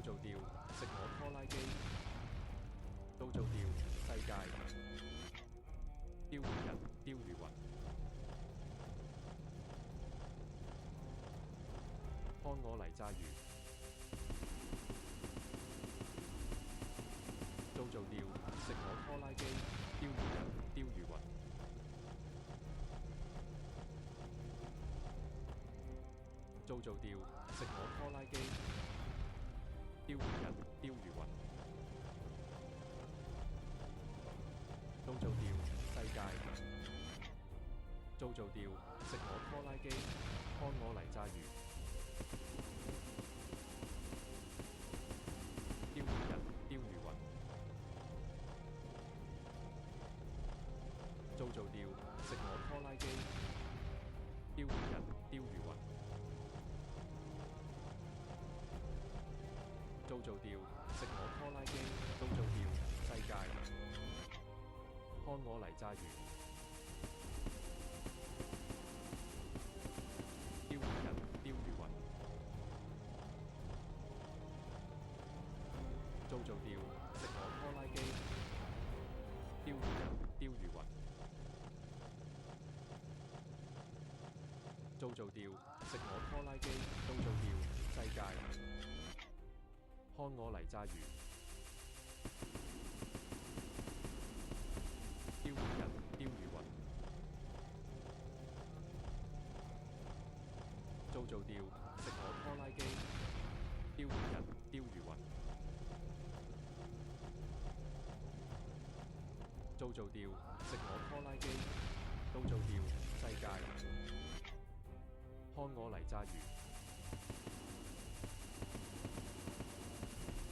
做掉食我拖拉機，做掉世界，釣魚人釣魚雲，看我嚟炸魚，做掉食我拖拉機，釣魚人釣魚雲，做掉食我拖拉機，釣魚人釣魚雲，做掉世界，做掉食我拖拉機，看我嚟炸魚，釣魚人釣魚雲，做掉食我拖拉機，釣魚人釣魚雲，做掉食我拖拉機，做掉世界，看我嚟炸魚，釣魚人釣魚雲，做掉食我拖拉機，釣魚人釣魚雲，做掉食我拖拉機，做掉世界，看我嚟炸魚，釣魚人釣魚雲，做掉食我拖拉機，釣魚人釣魚雲，做掉食我拖拉機，做掉世界，看我嚟炸魚，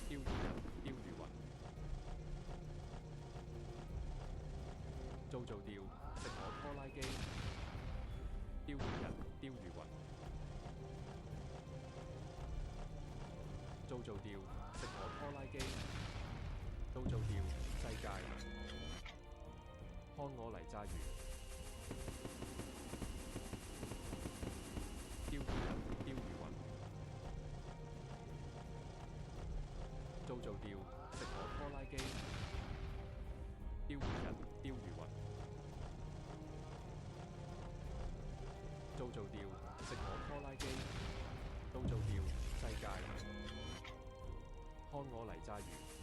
釣魚人釣魚雲，做掉食我拖拉機，釣魚人釣魚雲，做掉食我拖拉機，做掉世界，看我嚟炸魚，釣魚人釣魚雲，做掉食我拖拉機，釣魚人釣魚雲，做掉食我拖拉機，做掉世界，看我嚟炸魚。